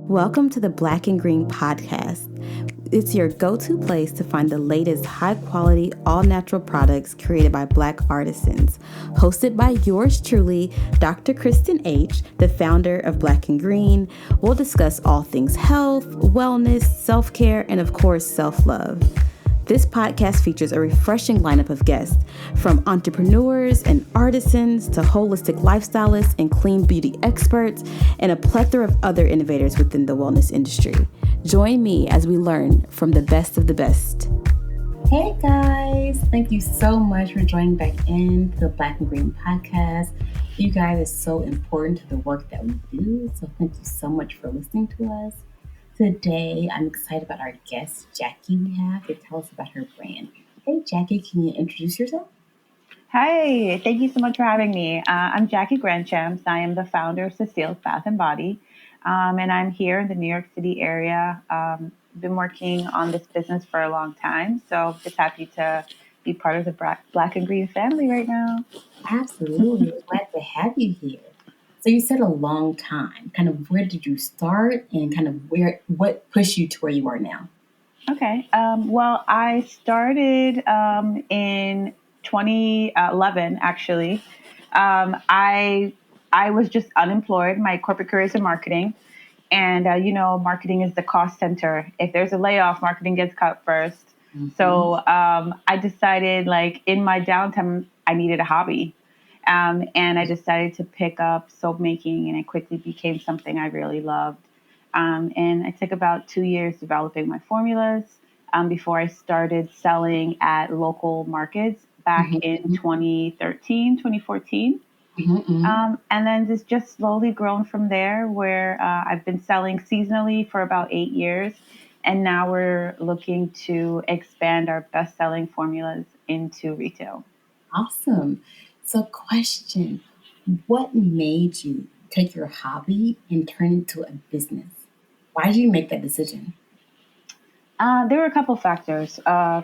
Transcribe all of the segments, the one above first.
Welcome to the Black and Green podcast. It's your go-to place to find the latest high-quality, all-natural products created by Black artisans. Hosted by yours truly, Dr. Kristen H., the founder of Black and Green. We'll discuss all things health, wellness, self-care, and of course, self-love. This podcast features a refreshing lineup of guests, from entrepreneurs and artisans to holistic lifestylists and clean beauty experts, and a plethora of other innovators within the wellness industry. Join me as we learn from the best of the best. Hey guys, thank you so much for joining back in to the Black and Green podcast. You guys are so important to the work that we do, so thank you so much for listening to us. Today, I'm excited about our guest, Jackie, we have to tell us about her brand. Hey, Jackie, can you introduce yourself? Hi, thank you so much for having me. I'm Jackie Granchamps. I am the founder of Cecile Bath and Body, and I'm here in the New York City area. Been working on this business for a long time, so just happy to be part of the Black and Green family right now. Absolutely. Glad to have you here. So you said a long time. Kind of where did you start and kind of what pushed you to where you are now? Okay. Well, I started in 2011, actually. I was just unemployed. My corporate career is in marketing. And, marketing is the cost center. If there's a layoff, marketing gets cut first. Mm-hmm. So I decided, in my downtime, I needed a hobby. And I decided to pick up soap making, and it quickly became something I really loved. And I took about 2 years developing my formulas before I started selling at local markets back in 2013, 2014. And then just slowly grown from there, where I've been selling seasonally for about 8 years. And now we're looking to expand our best-selling formulas into retail. Awesome. So question, what made you take your hobby and turn it into a business? Why did you make that decision? There were a couple factors.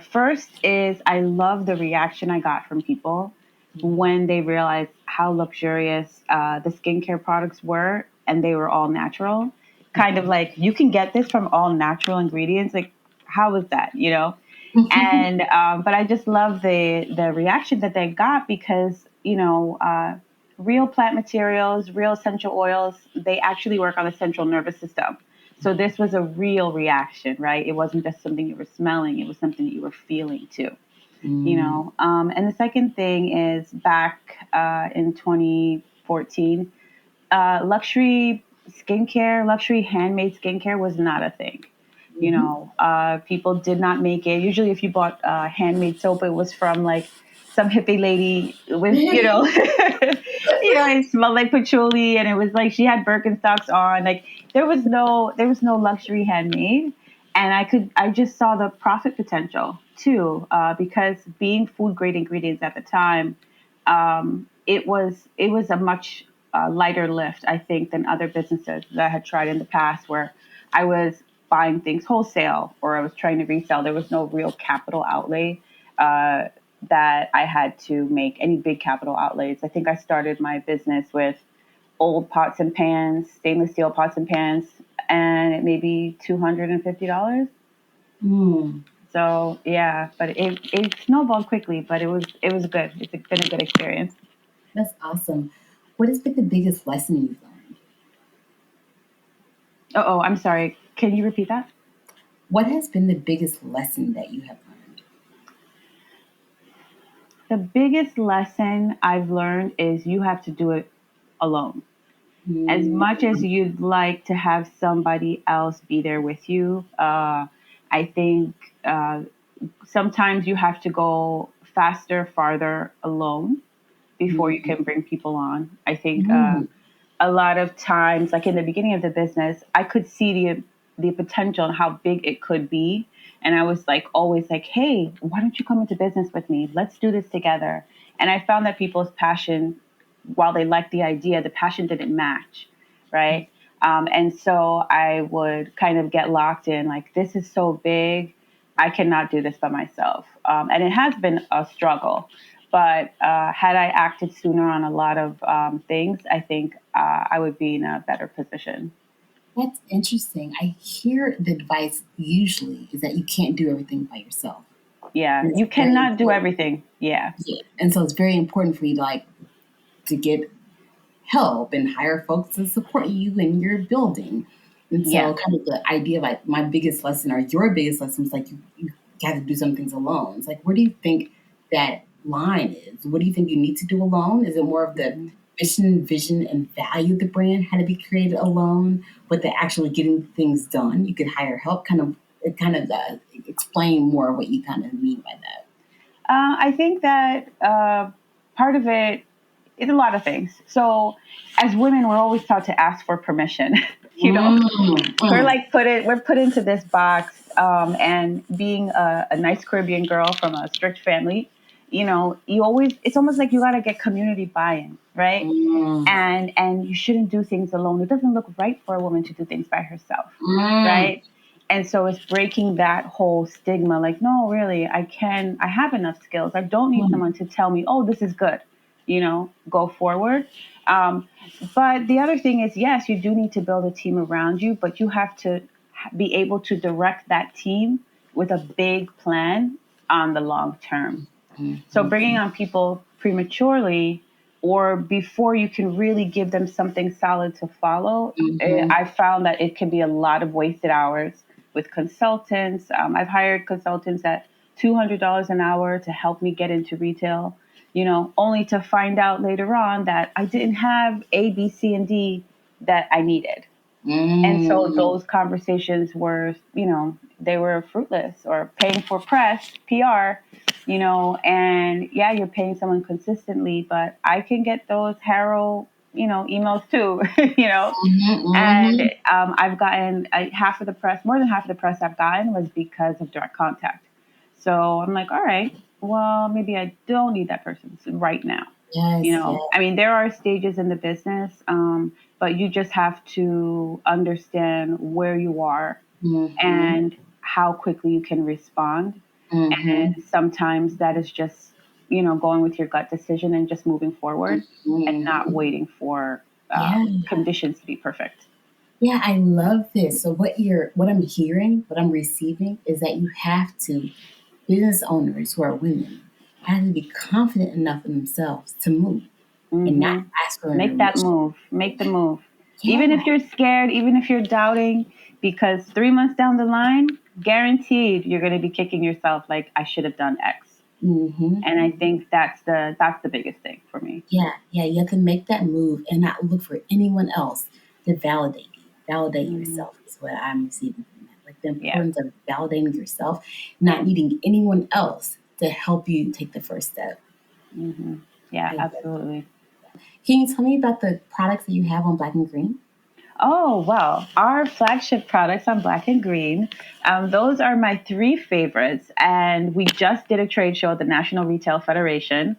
First is I love the reaction I got from people when they realized how luxurious the skincare products were, and they were all natural. Kind of like, you can get this from all natural ingredients. Like, how is that, And but I just love the reaction that they got because, real plant materials, real essential oils, they actually work on the central nervous system. So this was a real reaction, right? It wasn't just something you were smelling. It was something that you were feeling too, And the second thing is back in 2014, luxury skincare, luxury handmade skincare was not a thing. People did not make it. Usually if you bought handmade soap, it was from some hippie lady with, it smelled like patchouli, and it was like she had Birkenstocks on. Like there was no luxury handmade, and I just saw the profit potential too, because being food grade ingredients at the time, it was a much lighter lift, I think, than other businesses that I had tried in the past, where I was buying things wholesale or I was trying to resell. There was no real capital outlay that I had to make, any big capital outlays. I think I started my business with old pots and pans, stainless steel pots and pans, and it may be $250. So yeah, but it snowballed quickly, but it was good. It's been a good experience. That's awesome. What has been the biggest lesson you've learned? Oh, I'm sorry. Can you repeat that? What has been the biggest lesson that you have learned? The biggest lesson I've learned is you have to do it alone. As much as you'd like to have somebody else be there with you, I think sometimes you have to go faster, farther alone before you can bring people on. I think a lot of times, like in the beginning of the business, I could see the potential and how big it could be. And I was always like, hey, why don't you come into business with me? Let's do this together. And I found that people's passion, while they liked the idea, the passion didn't match, right? And so I would kind of get locked in, this is so big, I cannot do this by myself. And it has been a struggle. But had I acted sooner on a lot of things, I think I would be in a better position. That's interesting. I hear the advice usually is that you can't do everything by yourself. Yeah, And it's you very cannot do important. everything. Yeah. Yeah. And so it's very important for you to to get help and hire folks to support you in your building. And Yeah. so kind of the idea of my biggest lesson or your biggest lesson was you got to do some things alone. It's like, where do you think that line is? What do you think you need to do alone? Is it more of the Mhm. mission, vision, and value of the brand had to be created alone, but the actually getting things done, you could hire help? Kind of explain more what you kind of mean by that. I think that part of it is a lot of things. So, as women, we're always taught to ask for permission. you know, Mm, we're mm, like we're put into this box, and being a nice Caribbean girl from a strict family, you always it's almost like you got to get community buy-in, right? mm, And you shouldn't do things alone. It doesn't look right for a woman to do things by herself, mm, right? And so it's breaking that whole stigma, like, no, really, I have enough skills. I don't need mm, someone to tell me, oh, this is good, go forward. um, but the other thing is, yes, you do need to build a team around you, but you have to be able to direct that team with a big plan on the long term. mm, So mm, bringing on people prematurely or before you can really give them something solid to follow, mm, I found that it can be a lot of wasted hours with consultants. I've hired consultants at $200 an hour to help me get into retail, only to find out later on that I didn't have A, B, C, and D that I needed. And so mm, those conversations were, they were fruitless or paying for press, PR, and yeah, you're paying someone consistently, but I can get those harrow, emails too, and mm, I've gotten half of the press, more than half of the press I've gotten was because of direct contact. So I'm like, all right, well, maybe I don't need that person right now. yes, yes. I mean, there are stages in the business, but you just have to understand where you are Mm-hmm, and how quickly you can respond. mm-hmm, And sometimes that is just, going with your gut decision and just moving forward and not mm-hmm. waiting for Yeah, conditions to be perfect. yeah, I love this. So what I'm hearing, what I'm receiving is that you have to, business owners who are women, have to be confident enough in themselves to move and not Hmm. ask for Make that permission. move. Make the move. Even Yeah. if you're scared, even if you're doubting, because 3 months down the line, guaranteed you're going to be kicking yourself like I should have done X. Mm-hmm. And I think that's the biggest thing for me. Yeah, yeah, you have to make that move and not look for anyone else to validate you. Validate Hmm. yourself is what I'm receiving from that. Like the Yeah. importance of validating yourself, not needing anyone else to help you take the first step. Hmm. Yeah, I love that. absolutely. Can you tell me about the products that you have on Black and Green? Oh, well, our flagship products on Black and Green, those are my three favorites. And we just did a trade show at the National Retail Federation.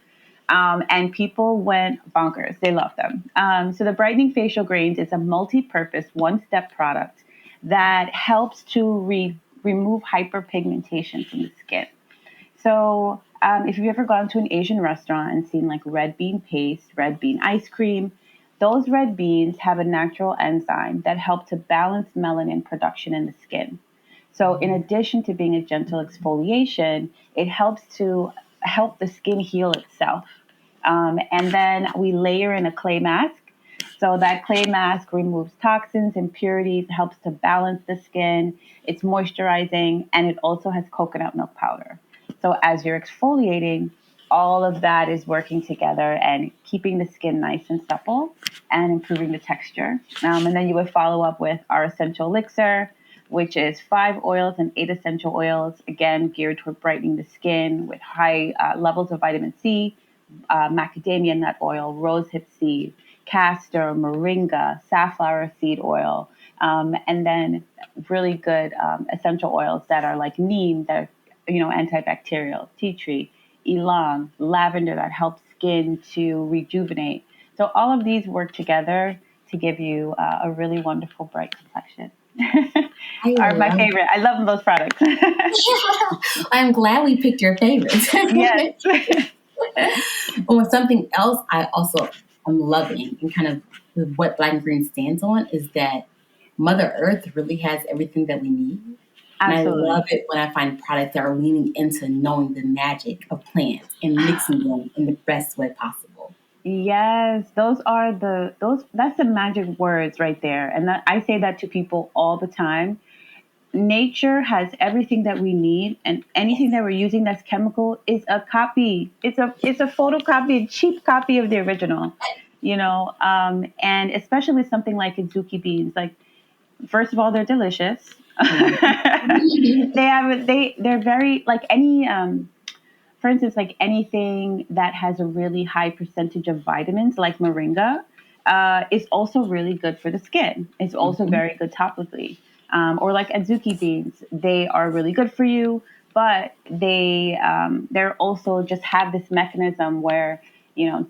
And people went bonkers. They love them. So the Brightening Facial Grains is a multi-purpose, one-step product that helps to remove hyperpigmentation from the skin. So, if you've ever gone to an Asian restaurant and seen like red bean paste, red bean ice cream, those red beans have a natural enzyme that help to balance melanin production in the skin. So, in addition to being a gentle exfoliation, it helps to help the skin heal itself. And then we layer in a clay mask. So that clay mask removes toxins, impurities, helps to balance the skin. It's moisturizing, and it also has coconut milk powder. So as you're exfoliating, all of that is working together and keeping the skin nice and supple and improving the texture. And then you would follow up with our essential elixir, which is 5 oils and 8 essential oils, again, geared toward brightening the skin with high levels of vitamin C, macadamia nut oil, rosehip seed, castor, moringa, safflower seed oil, and then really good essential oils that are like neem, that are, antibacterial, tea tree, ylang, lavender that helps skin to rejuvenate. So all of these work together to give you a really wonderful bright complexion. I Are my love favorite. I love those products. I'm glad we picked your favorites. Yes. Well, something else I also am loving and kind of what Black and Green stands on is that Mother Earth really has everything that we need. And I love Absolutely. it when I find products that are leaning into knowing the magic of plants and mixing them in the best way possible. Yes, that's the magic words right there. And I say that to people all the time. Nature has everything that we need, and anything that we're using that's chemical is a copy. It's a photocopy, a cheap copy of the original. And especially with something like azuki beans, like, first of all, they're delicious. They're very, like, any for instance, like anything that has a really high percentage of vitamins, like moringa, is also really good for the skin. It's also Mhm. very good topically. Or like adzuki beans, they are really good for you, but they're also just have this mechanism where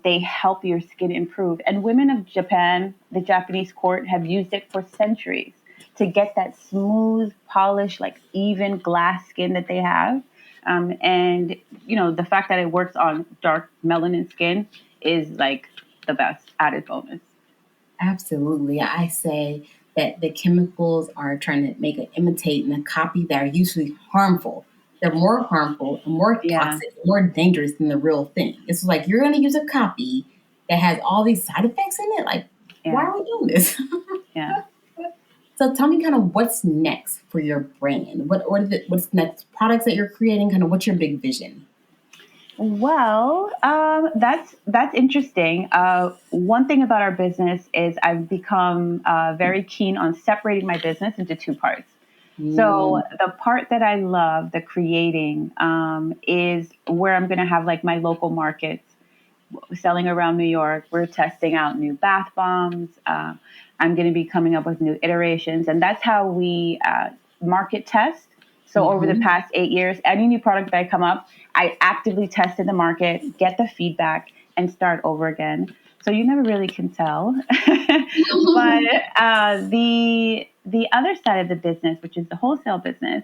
they help your skin improve. And women of Japan, the Japanese court, have used it for centuries to get that smooth, polished, like even glass skin that they have. And the fact that it works on dark melanin skin is like the best added bonus. Absolutely. I say that the chemicals are trying to make an imitate and a copy that are usually harmful. They're more harmful and more Yeah, toxic, more dangerous than the real thing. It's like you're going to use a copy that has all these side effects in it. Like, why yeah, are we doing this? yeah. So tell me kind of what's next for your brand. What's next products that you're creating? Kind of what's your big vision? Well, that's interesting. One thing about our business is I've become very keen on separating my business into two parts. So Mm, the part that I love, the creating, is where I'm going to have like my local markets selling around New York. We're testing out new bath bombs. I'm going to be coming up with new iterations, and that's how we market test. So over the mhm. past 8 years, any new product that I come up, I actively test in the market, get the feedback, and start over again. So you never really can tell. But the other side of the business, which is the wholesale business,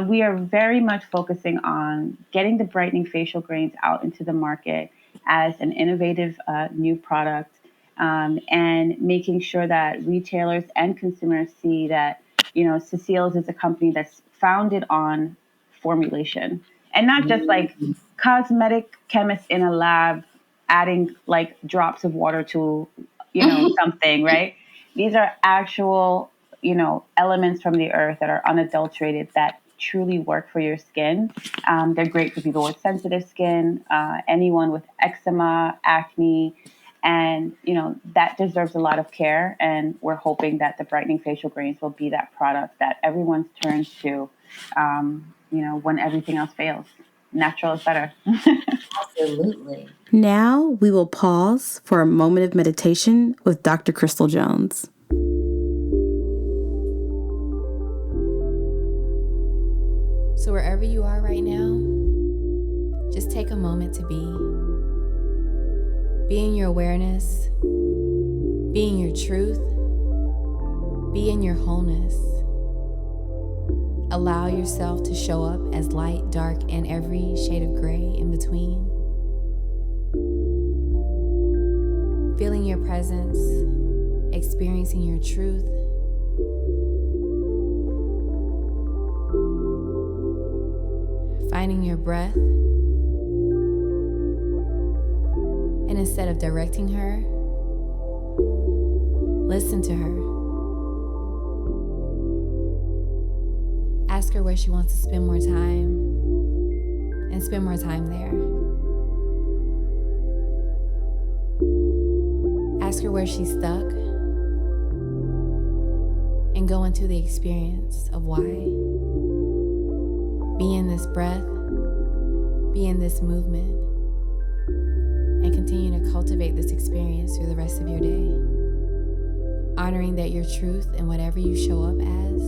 we are very much focusing on getting the brightening facial grains out into the market as an innovative new product, and making sure that retailers and consumers see that Cecile's is a company that's founded on formulation, and not just like Mm. cosmetic chemists in a lab adding like drops of water to something, right? These are actual elements from the earth that are unadulterated, that truly work for your skin. They're great for people with sensitive skin, anyone with eczema, acne, and that deserves a lot of care. And we're hoping that the brightening facial grains will be that product that everyone turns to, when everything else fails. Natural is better. Absolutely. Now we will pause for a moment of meditation with Dr. Crystal Jones. So, wherever you are right now, just take a moment to be. Be in your awareness, be in your truth, be in your wholeness. Allow yourself to show up as light, dark, and every shade of gray in between. Feeling your presence, experiencing your truth. Finding your breath. And instead of directing her, listen to her. Ask her where she wants to spend more time, and spend more time there. Ask her where she's stuck, and go into the experience of why. Be in this breath, be in this movement, and continue to cultivate this experience through the rest of your day. Honoring that your truth and whatever you show up as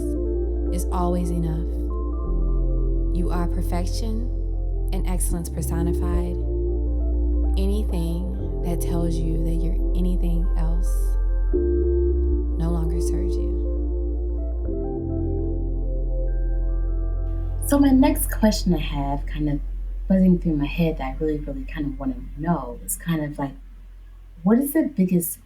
is always enough. You are perfection and excellence personified. Anything that tells you that you're anything else no longer serves you. So my next question I have, kind of buzzing through my head, that I really, really kind of want to know is kind of like, what is the biggest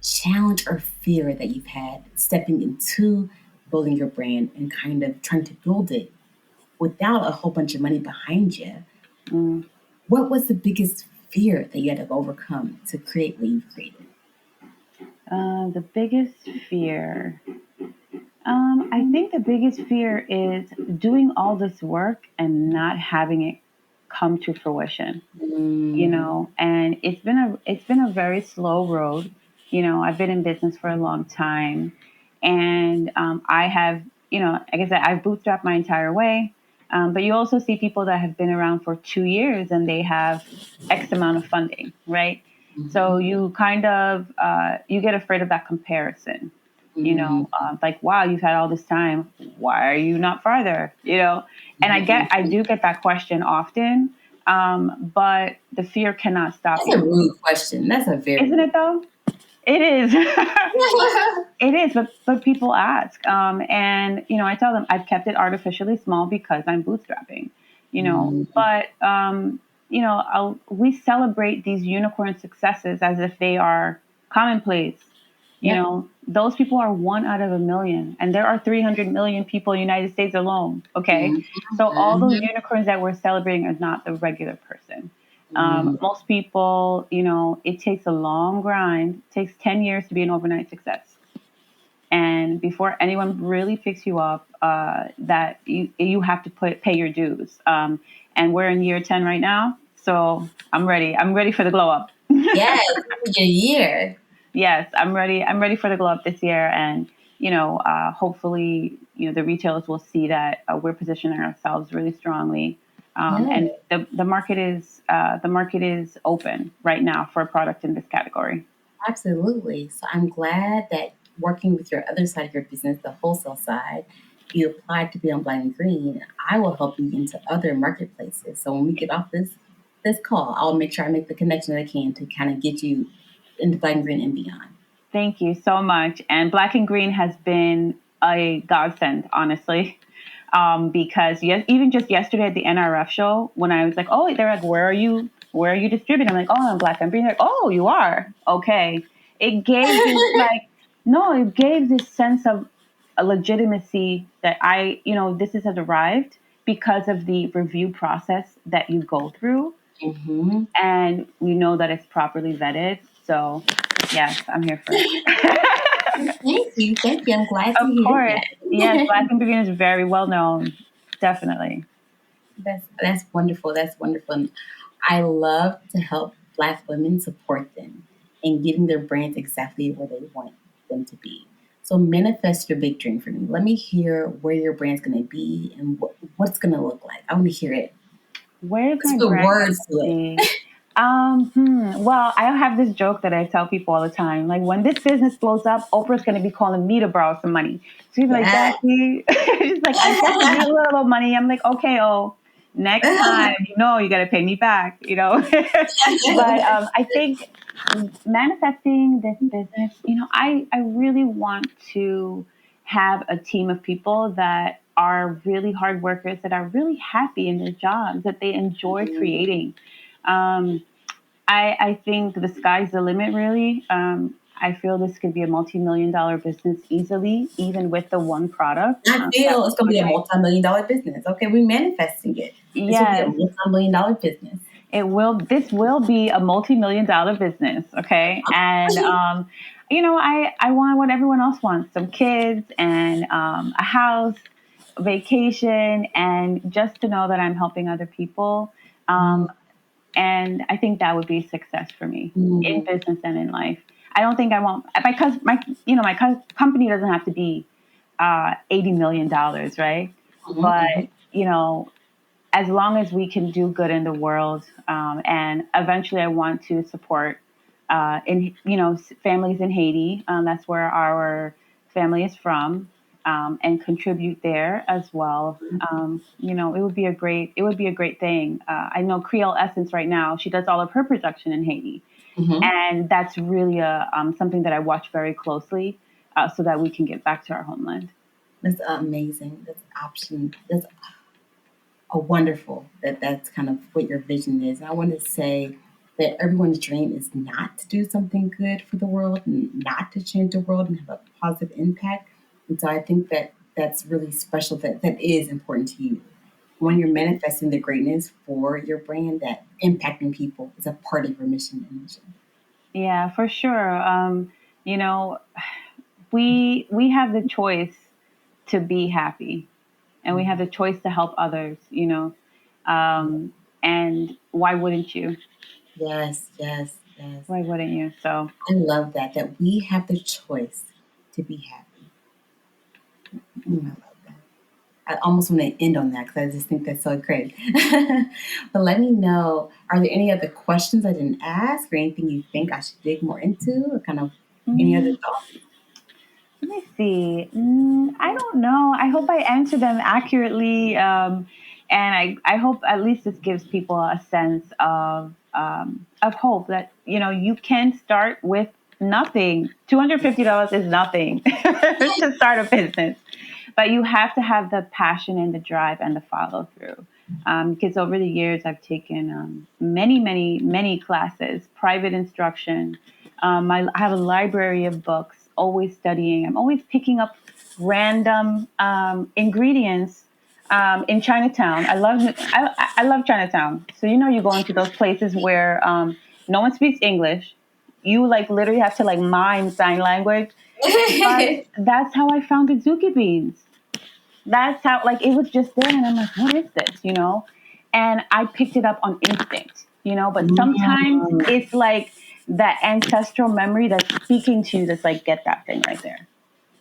challenge or fear that you've had stepping into building your brand and kind of trying to build it without a whole bunch of money behind you? Mm. What was the biggest fear that you had to overcome to create what you've created? The biggest fear. I think the biggest fear is doing all this work and not having it come to fruition. Mm, And it's been a very slow road. I've been in business for a long time, and I have, like I said, I've bootstrapped my entire way. But you also see people that have been around for 2 years and they have X amount of funding, right? So mhm, you kind of you get afraid of that comparison. mm, Like, wow, you've had all this time. Why are you not farther? And mhm. I do get that question often. But the fear cannot stop That's a you. rude question. That's a very Isn't rude it though? It is. question. It is, but people ask, and I tell them I've kept it artificially small because I'm bootstrapping, Mm, but we celebrate these unicorn successes as if they are commonplace. yep. Those people are 1 out of 1 million, and there are 300 million people in the United States alone. Okay, Mhm, so all those mhm, unicorns that we're celebrating are not the regular person. mm. Most people, it takes a long grind. It takes 10 years to be an overnight success. And before anyone really picks you up, that you have to pay your dues. And we're in year 10 right now, so I'm ready. I'm ready for the glow up. Yes, this is your year. Yes, I'm ready. I'm ready for the glow up this year, and hopefully, the retailers will see that we're positioning ourselves really strongly. And Yes. the market is open right now for a product in this category. Absolutely. So I'm glad that working with your other side of your business, the wholesale side, you applied to be on Black and Green. I will help you into other marketplaces. So when we get off this call, I'll make sure I make the connection that I can to kind of get you into Black and Green and beyond. Thank you so much. And Black and Green has been a godsend, honestly. Because yes, even just yesterday at the NRF show, when I was like, oh, they're like, where are you? Where are you distributing? I'm like, oh, I'm Black and Green. They're like, oh, you are? Okay. It gave this no, it gave this sense of a legitimacy that this has arrived because of the review process that you go through. Hmm. And we know that it's properly vetted. So, yes, I'm here for it. Thank you. Thank you. I'm glad to Of hear course. Yes, that. Black and Green is very well known. Definitely. That's wonderful. That's wonderful. And I love to help Black women support them in getting their brands exactly where they want them to be. So manifest your big dream for me. Let me hear where your brand's going to be and what it's going to look like. I want to hear it. Where's Let's my put brand going words to to it. be? Well, I have this joke that I tell people all the time. Like, when this business blows up, Oprah's going to be calling me to borrow some money. She's like, Yes. Jackie, she's like, I just need a little money. I'm like, okay, next time, you got to pay me back. But I think manifesting this business, I really want to have a team of people that are really hard workers, that are really happy in their jobs, that they enjoy creating. Um, I think the sky's the limit, really. I feel this could be a multi-million dollar business easily, even with the one product I that feel we're it's going to be a pushing. multi-million-dollar business. Okay, we're manifesting it. This will be a Yes, multi-million-dollar business. this will be a multi-million dollar business. Okay. And, I want what everyone else wants: some kids and a house, vacation, and just to know that I'm helping other people. Um, and I think that would be success for me in Mhm. business and in life. I don't think I want, because my company doesn't have to be $80 million, right? Mhm, But mhm. you know, as long as we can do good in the world, and eventually I want to support in families in Haiti. That's where our family is from, and contribute there as well. It would be a great thing. I know Creole Essence right now. She does all of her production in Haiti, Mhm. and that's really something that I watch very closely, so that we can get back to our homeland. That's amazing. That's option. That's a wonderful. That's kind of what your vision is. And I want to say that everyone's dream is not to do something good for the world and not to change the world and have a positive impact. And so I think that that's really special, that is important to you. When you're manifesting the greatness for your brand, that impacting people is a part of your mission and vision. Yeah, for sure. You know, we have the choice to be happy, and we have the choice to help others. And why wouldn't you? Yes, yes, yes. Why wouldn't you? So I love that we have the choice to be happy. I love that. I almost want to end on that because I just think that's so great. But let me know, are there any other questions I didn't ask or anything you think I should dig more into or kind of any other mm, thoughts? let me see. I don't know. I hope I answer them accurately, and I hope at least this gives people a sense of hope that you can start with nothing. $250 is nothing to start a business. But you have to have the passion and the drive and the follow through. Because over the years, I've taken many, many, many classes, private instruction. I have a library of books, always studying. I'm always picking up random ingredients in Chinatown. I love Chinatown. So you go into those places where no one speaks English. You like literally have to like mime sign language. But that's how I found the Zuki beans. That's how, like, it was just there, and I'm like, what is this, And I picked it up on instinct, but sometimes Mm, it's like that ancestral memory that's speaking to you that's like, get that thing right there,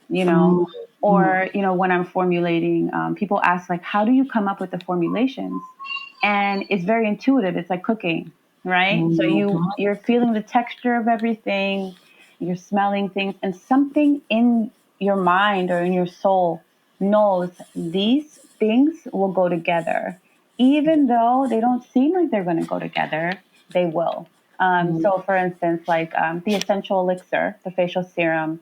you know? mm, mm. Or, when I'm formulating, people ask, like, how do you come up with the formulations? And it's very intuitive. It's like cooking, right? So Mhm. you're feeling the texture of everything, you're smelling things, and something in your mind or in your soul knows these things will go together. Even though they don't seem like they're going to go together, they will. Mm. So, for instance, like the essential elixir, the facial serum,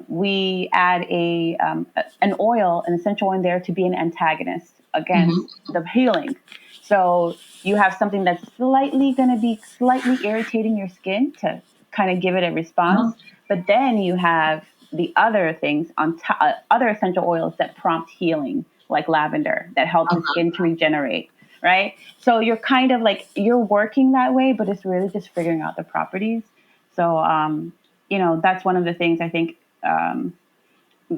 we add an oil, an essential oil in there to be an antagonist against Mhm. the healing. So you have something that's slightly going to be slightly irritating your skin to kind of give it a response, Uh-huh. but then you have the other things on top, other essential oils that prompt healing, like lavender, that help the Uh-huh. skin to regenerate. Right. So you're kind of like you're working that way, but it's really just figuring out the properties. So, that's one of the things I think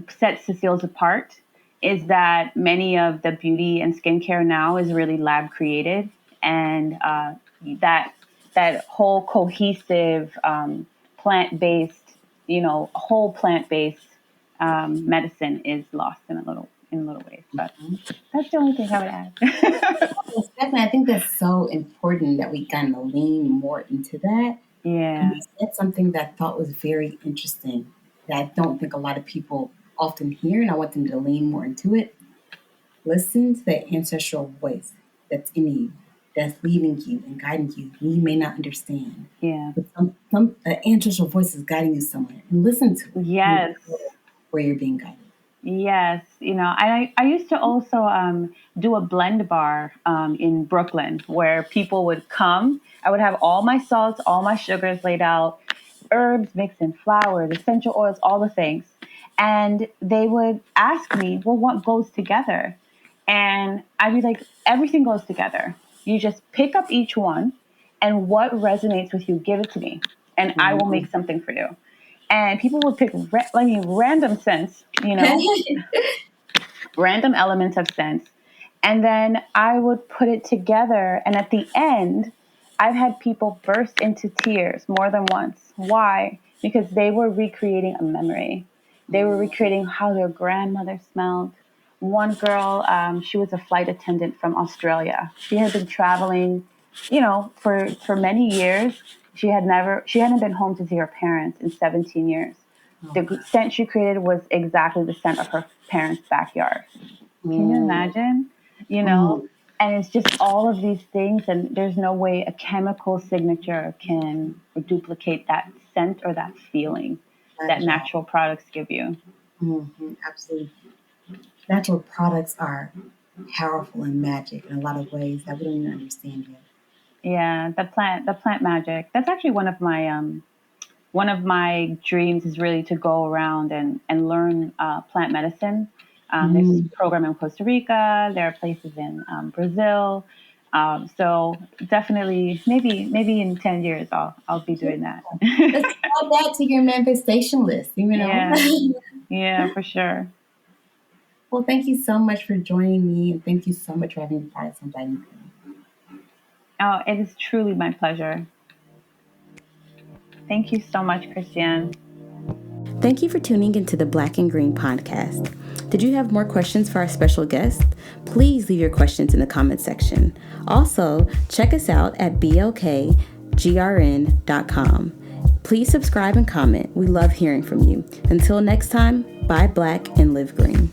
sets Cecile's apart is that many of the beauty and skincare now is really lab created, and that that whole cohesive plant based, whole plant based medicine is lost in a little ways. But that's the only thing I would add. Yes, definitely. I think that's so important that we kind of lean more into that. And Yeah. you said something that I thought was very interesting that I don't think a lot of people often hear, and I want them to lean more into it. Listen to that ancestral voice that's in you, that's leading you and guiding you. And you may not understand, Yeah. but some ancestral voice is guiding you somewhere, and listen to it. And Yes. where you're being guided. Yes, I used to also do a blend bar in Brooklyn where people would come. I would have all my salts, all my sugars laid out, herbs mixed in, flowers, essential oils, all the things. And they would ask me, well, what goes together? And I'd be like, everything goes together. You just pick up each one, and what resonates with you, give it to me, and I will make something for you. And people would pick random scents, random elements of scents, and then I would put it together. And at the end, I've had people burst into tears more than once. Why? Because they were recreating a memory. They were recreating how their grandmother smelled. One girl, she was a flight attendant from Australia. She had been traveling, for many years. She hadn't been home to see her parents in 17 years. Oh, The scent she created was exactly the scent of her parents' backyard. Can you wow. imagine? You know? Mm, And it's just all of these things, and there's no way a chemical signature can duplicate that scent or that feeling not that at all. natural products give you. Absolutely. Natural products are powerful and magic in a lot of ways that we don't even understand yet. Yeah, the plant magic. That's actually one of my dreams is really to go around and learn plant medicine. There's this Mm. program in Costa Rica. There are places in Brazil. So definitely, maybe in 10 years, I'll be doing that. Let's add that to your manifestation list, you know? Yeah, yeah, for sure. Well, thank you so much for joining me, and thank you so much for having me part of something. Oh, it is truly my pleasure. Thank you so much, Christiane. Thank you for tuning into the Black and Green podcast. Did you have more questions for our special guest? Please leave your questions in the comment section. Also, check us out at blkgrn.com. Please subscribe and comment. We love hearing from you. Until next time, buy black and live green.